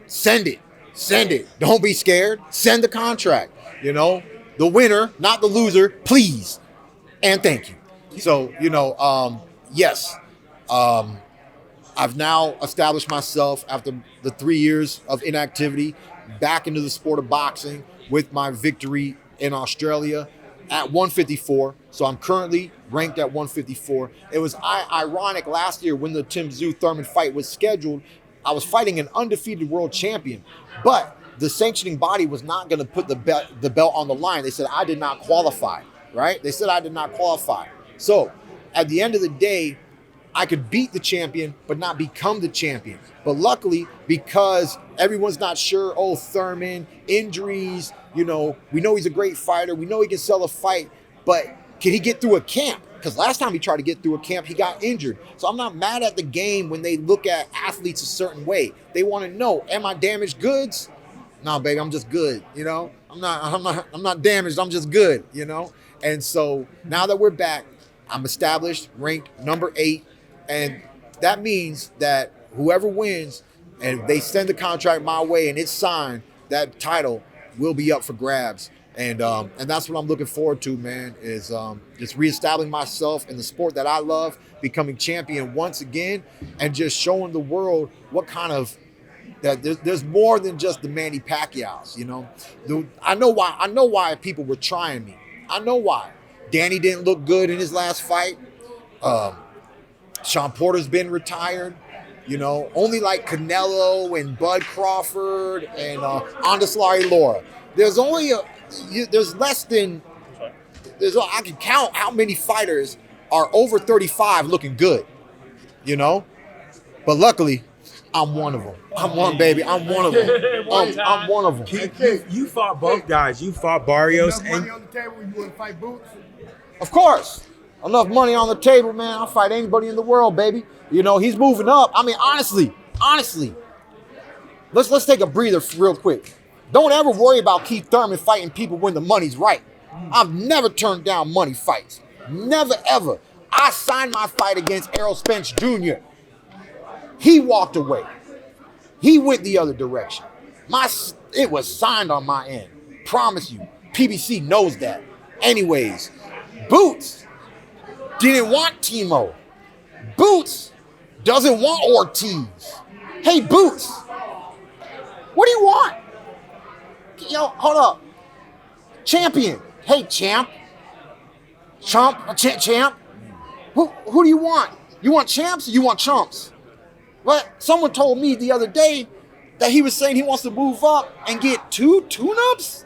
Send it. Send it. Don't be scared. Send the contract. You know, the winner, not the loser, please. And thank you. So, yes. I've now established myself after the 3 years of inactivity back into the sport of boxing with my victory in Australia at 154. So I'm currently ranked at 154. It was ironic last year when the Tim Tszyu Thurman fight was scheduled. I was fighting an undefeated world champion, but the sanctioning body was not going to put the belt on the line. They said I did not qualify, right? They said I did not qualify. So at the end of the day, I could beat the champion, but not become the champion. But luckily, because everyone's not sure, Thurman, injuries, we know he's a great fighter. We know he can sell a fight, but can he get through a camp? Because last time he tried to get through a camp, he got injured. So I'm not mad at the game when they look at athletes a certain way. They want to know, am I damaged goods? No, baby, I'm just good, I'm not damaged, I'm just good, And so now that we're back, I'm established, ranked number 8. And that means that whoever wins and they send the contract my way and it's signed, that title will be up for grabs. And that's what I'm looking forward to, man, is just reestablishing myself in the sport that I love, becoming champion once again, and just showing the world what kind of, that there's more than just the Manny Pacquiao's, I know why people were trying me. I know why. Danny didn't look good in his last fight. Sean Porter's been retired, only like Canelo and Bud Crawford and Andaslari Laura. There's only I can count how many fighters are over 35 looking good, But luckily, I'm one of them. I'm one, baby. I'm one of them. I'm one of them. You fought both guys. You fought Barrios and money on the table. You want to fight Boots? Of course. Enough money on the table, man. I'll fight anybody in the world, baby. He's moving up. I mean, honestly, let's take a breather real quick. Don't ever worry about Keith Thurman fighting people when the money's right. I've never turned down money fights. Never, ever. I signed my fight against Errol Spence Jr. He walked away. He went the other direction. It was signed on my end. Promise you. PBC knows that. Anyways, Boots didn't want Timo. Boots doesn't want Ortiz. Hey, Boots, what do you want? Hold up. Champion. Hey, champ. Champ. Who do you want? You want champs or you want chumps? What? Someone told me the other day that he was saying he wants to move up and get 2 tune-ups?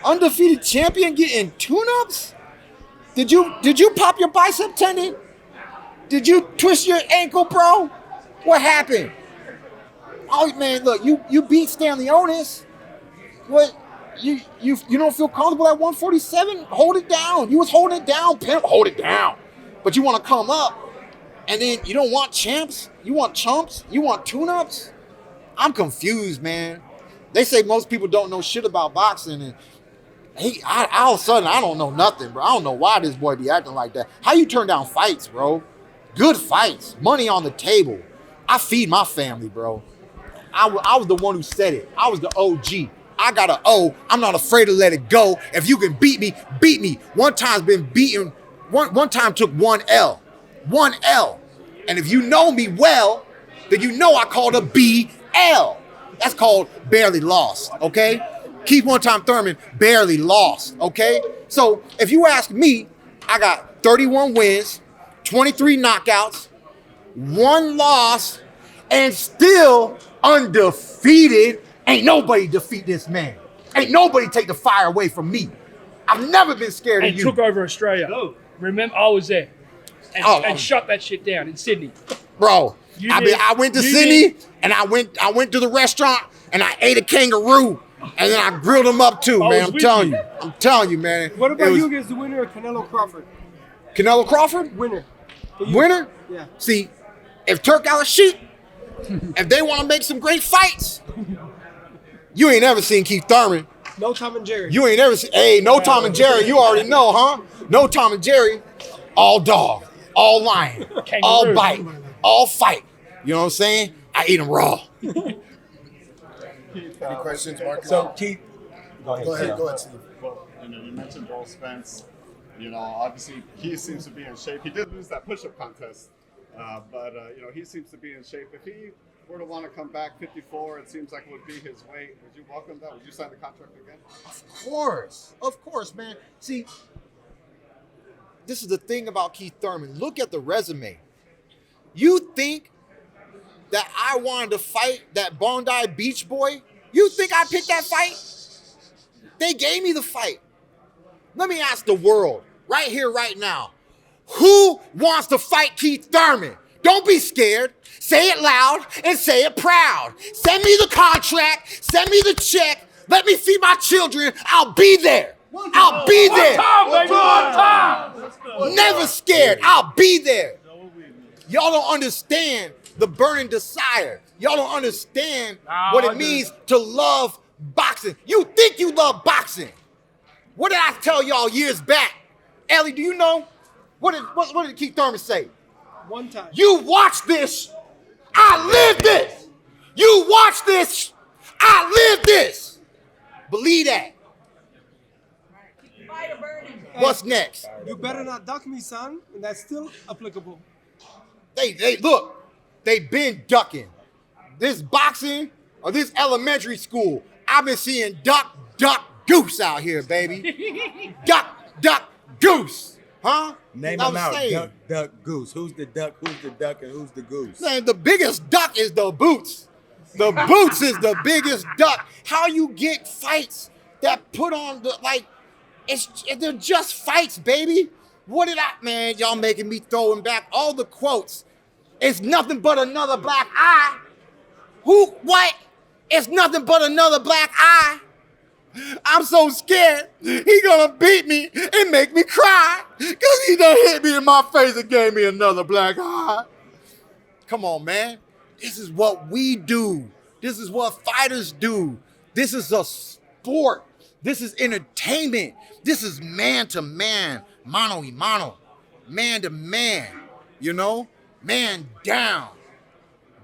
Undefeated champion getting tune-ups? Did you pop your bicep tendon? Did you twist your ankle, bro? What happened? Oh man, look, you beat Stanley Otis. What? You don't feel comfortable at 147? Hold it down. You was holding it down, pimp. Hold it down. But you want to come up, and then you don't want champs? You want chumps? You want tune-ups? I'm confused, man. They say most people don't know shit about boxing, and all of a sudden, I don't know nothing, bro. I don't know why this boy be acting like that. How you turn down fights, bro? Good fights. Money on the table. I feed my family, bro. I was the one who said it. I was the OG. I got an O. I'm not afraid to let it go. If you can beat me, beat me. One time's been beaten. One time took 1 L. 1 L. And if you know me well, then you know I called a BL. That's called barely lost, okay? Keith one-time Thurman barely lost, okay? So if you ask me, I got 31 wins, 23 knockouts, 1 loss, and still undefeated. Ain't nobody defeat this man. Ain't nobody take the fire away from me. I've never been scared of you. And took over Australia. Remember, I was there. And shut that shit down in Sydney. Bro, I went to Sydney, and I went to the restaurant, and I ate a kangaroo. And then I grilled him up too, man. I'm telling you, man. What about you against the winner of Canelo Crawford? Canelo Crawford? Winner. Winner? Yeah. See, if Turk Al-Sheikh, if they want to make some great fights, you ain't ever seen Keith Thurman. No Tom and Jerry. You ain't ever seen, hey, no Tom and Jerry. You already know, huh? No Tom and Jerry. All dog, all lion, all bite, all fight. You know what I'm saying? I eat them raw. Keith, Any questions, Marcus? So Keith, go ahead. Go ahead, Steve. well, you mentioned Joel Spence. Obviously he seems to be in shape. He did lose that push-up contest, but he seems to be in shape. If he were to want to come back 54, it seems like it would be his weight. Would you welcome that? Would you sign the contract again? Of course, man. See, this is the thing about Keith Thurman. Look at the resume. You think that I wanted to fight that Bondi Beach boy? You think I picked that fight? They gave me the fight. Let me ask the world, right here, right now. Who wants to fight Keith Thurman? Don't be scared. Say it loud and say it proud. Send me the contract. Send me the check. Let me feed my children. I'll be there. I'll be there. One time. Never scared. I'll be there. Y'all don't understand the burning desire. Y'all don't understand what it means to love boxing. You think you love boxing. What did I tell y'all years back? Ellie, do you know? What did Keith Thurman say? One time. You watch this, I live this. You watch this, I live this. Believe that. What's next? You better not duck me, son. And that's still applicable. They look, they've been ducking. This boxing or this elementary school, I've been seeing duck, goose out here, baby. duck, goose. Huh? Name them out. Duck, goose. Who's the duck, and who's the goose? Man, the biggest duck is the boots. The boots is the biggest duck. How you get fights that put on they're just fights, baby. Man, y'all making me throwing back all the quotes. It's nothing but another black eye. What? It's nothing but another black eye. I'm so scared he gonna beat me and make me cry because he done hit me in my face and gave me another black eye. Come on, man. This is what we do. This is what fighters do. This is a sport. This is entertainment. This is man to man, mano y mano, man to man, man down,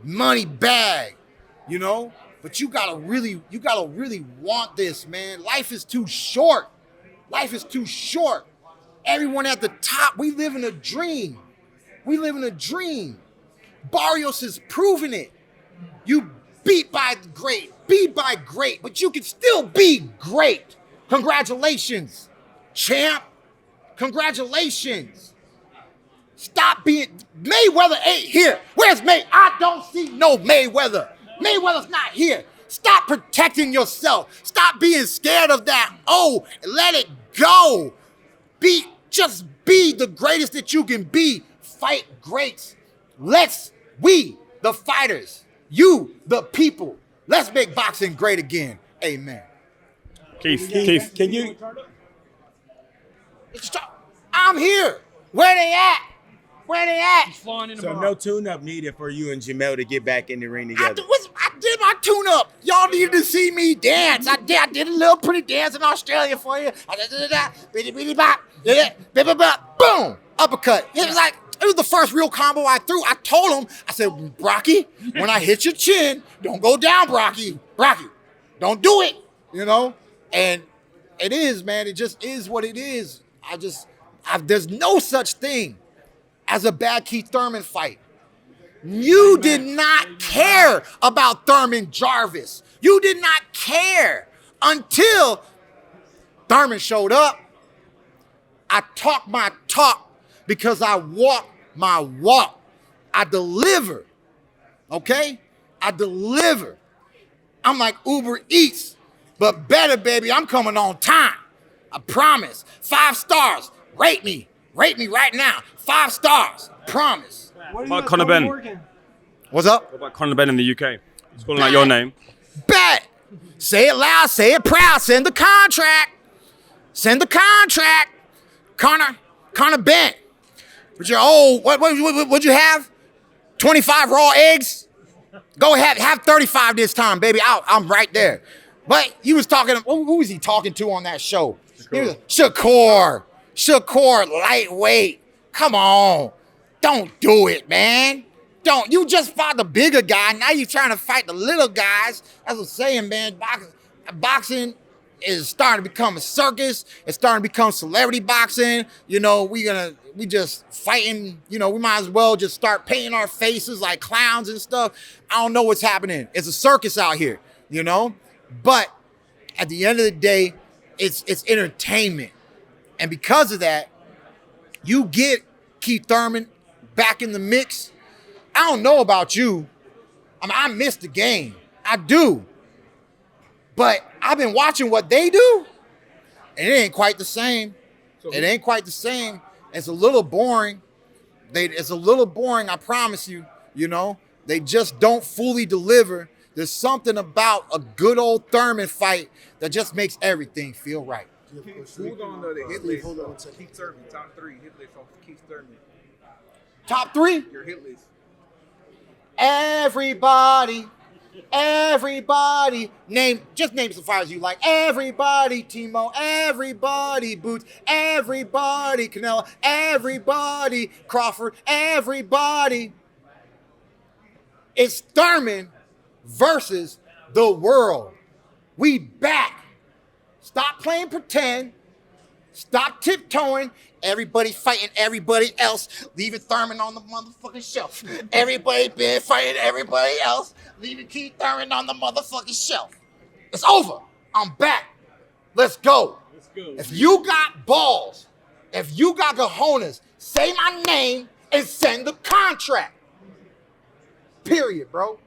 money bag, But you gotta really want this, man. Life is too short. Life is too short. Everyone at the top, we live in a dream. Barrios has proven it. You beat by great, but you can still be great. Congratulations, champ. Congratulations. Stop being, Mayweather ain't here. Where's May? I don't see no Mayweather. Mayweather's not here. Stop protecting yourself. Stop being scared of that. Let it go. Just be the greatest that you can be. Fight greats. We, the fighters, you, the people, let's make boxing great again. Amen. Keith, can you? I'm here. Where they at? He's flying in the So bar. no tune-up needed for you and Jermell to get back in the ring together. I did my tune-up. Y'all needed to see me dance. I did a little pretty dance in Australia for you. Boom, uppercut. It was the first real combo I threw. I told him, I said, Brocky, when I hit your chin, don't go down, Brocky. Brocky, don't do it, And it is, man. It just is what it is. There's no such thing as a bad Keith Thurman fight. You did not care about Thurman Jarvis. You did not care until Thurman showed up. I talk my talk because I walk my walk. I deliver, okay? I deliver. I'm like Uber Eats, but better, baby. I'm coming on time. I promise. 5 stars. Rate me right now. 5 stars. Promise. What about Conor Benn? What's up? What about Conor Benn in the UK? He's calling out your name. Bet. Say it loud. Say it proud. Send the contract. Conor Benn. What'd you have? 25 raw eggs? Go ahead. Have 35 this time, baby. I'm right there. But he was talking, who was he talking to on that show? Shakur, lightweight. Come on. Don't do it, man. Don't. You just fought the bigger guy. Now you're trying to fight the little guys. That's what I'm saying, man. Boxing is starting to become a circus. It's starting to become celebrity boxing. You know, we just fighting. You know, we might as well just start painting our faces like clowns and stuff. I don't know what's happening. It's a circus out here, you know? But at the end of the day, it's entertainment. And because of that, you get Keith Thurman back in the mix. I don't know about you. I mean, I miss the game. I do. But I've been watching what they do, and it ain't quite the same. It ain't quite the same. It's a little boring. It's a little boring, I promise you. You know, they just don't fully deliver. There's something about a good old Thurman fight that just makes everything feel right. Who's on the hit list? Hold on. Keith Thurman, top 3 hit list on Keith Thurman. Top 3? Your hit list. Everybody, just name some fighters you like. Everybody, Timo, everybody, Boots, everybody, Canelo, everybody, Crawford, everybody. It's Thurman versus the world. We back. Stop playing pretend. Stop tiptoeing. Everybody fighting everybody else, leaving Thurman on the motherfucking shelf. Everybody been fighting everybody else, leaving Keith Thurman on the motherfucking shelf. It's over. I'm back. Let's go. If you got balls, if you got cojones, say my name and send the contract. Period, bro.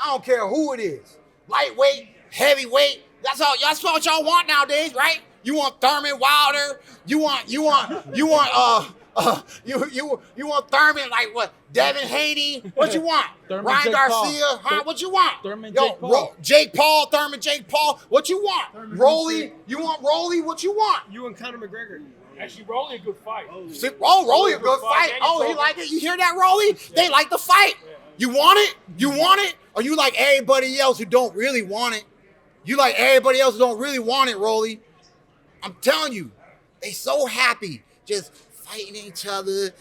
I don't care who it is. Lightweight, heavyweight. That's what y'all want nowadays, right? You want Thurman Wilder? You want Thurman like what? Devin Haney? What you want? Ryan Jake Garcia? Paul. Huh? What you want? Thurman, Yo, Jake Paul. Jake Paul, Thurman, Jake Paul. What you want? Rolly? You want Rolly? What you want? You and Conor McGregor. Actually, Rolly a good fight. Oh, Rolly a good fight. Oh, he like it. You hear that, Rolly? They like the fight. You want it? You want it? Or you like everybody else who don't really want it? You like everybody else who don't really want it, Rolly? I'm telling you, they so happy just fighting each other.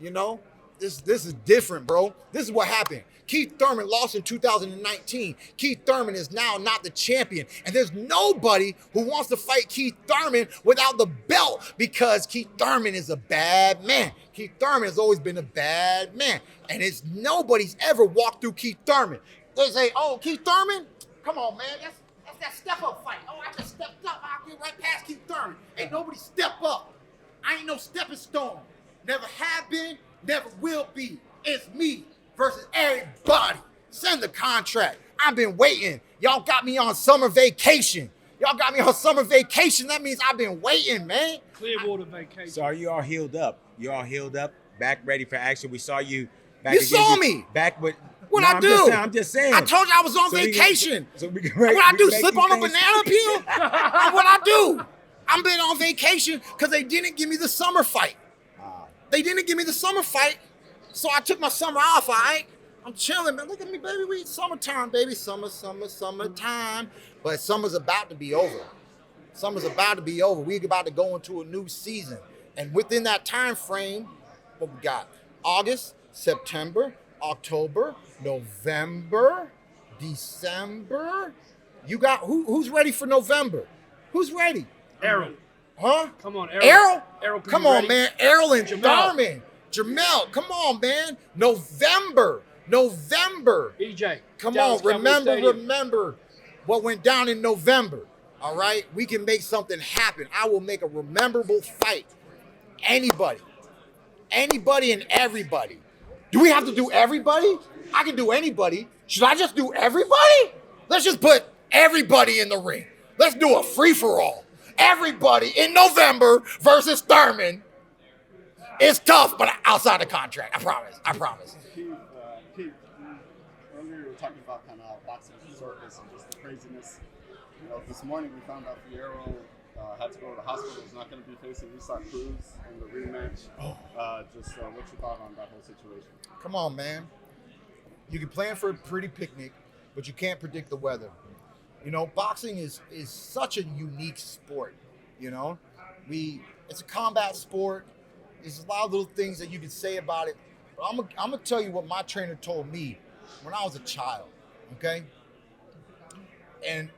You know, this is different, bro. This is what happened. Keith Thurman lost in 2019. Keith Thurman is now not the champion. And there's nobody who wants to fight Keith Thurman without the belt because Keith Thurman is a bad man. Keith Thurman has always been a bad man. And nobody's ever walked through Keith Thurman. They say, oh, Keith Thurman? Come on, man. That's that step-up fight. Oh, I just stepped up. I'll get right past Keith Thurman. Ain't nobody step up. I ain't no stepping stone. Never have been, never will be. It's me versus everybody. Send the contract. I've been waiting. Y'all got me on summer vacation. That means I've been waiting, man. Clearwater vacation. So are you all healed up? You all healed up, back ready for action? We saw you back You against saw me. Back with What I do? I'm just saying. I told you I was on vacation. What I do? Slip on a banana peel? What I do? I've been on vacation because they didn't give me the summer fight. So I took my summer off, all right? I'm chilling, man. Look at me, baby. We summertime, baby. Summertime. But summer's about to be over. We're about to go into a new season. And within that time frame, what we got? August, September, October, November, December. You got who's ready for November? Who's ready? Errol. Huh? Come on, Errol? Errol, Come on, man. Errol and Jermell. Thurman. Jermell, come on, man. November. EJ. Come Dallas on, Cowboys Stadium. remember what went down in November. All right? We can make something happen. I will make a memorable fight. Anybody and everybody. Do we have to do everybody? I can do anybody. Should I just do everybody? Let's just put everybody in the ring. Let's do a free-for-all. Everybody in November versus Thurman. It's tough, but outside the contract. I promise. Keith, earlier you were talking about kind of boxing circus and just the craziness. You know, this morning we found out Fierro had to go to the hospital. He's not going to be facing Lisa Cruz in the rematch. What's your thought on that whole situation? Come on, man. You can plan for a pretty picnic, but you can't predict the weather. You know, boxing is such a unique sport. You know, it's a combat sport. There's a lot of little things that you can say about it, I'm gonna tell you what my trainer told me when I was a child, okay? And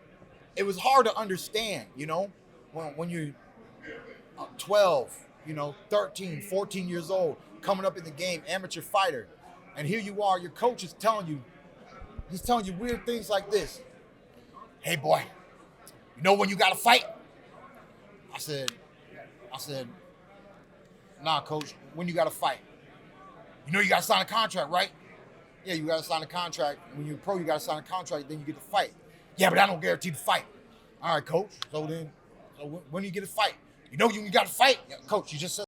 it was hard to understand, you know, when you're 12, 13, 14 years old, coming up in the game, amateur fighter, and here you are, your coach is telling you, he's telling you weird things like this. Hey boy, you know when you gotta fight? I said, nah, coach, when you gotta fight? You know you gotta sign a contract, right? Yeah, you gotta sign a contract. When you're a pro, you gotta sign a contract, then you get to fight. Yeah, but I don't guarantee the fight. All right, coach. So when do you get a fight? You know you gotta fight? Yeah, coach, you just said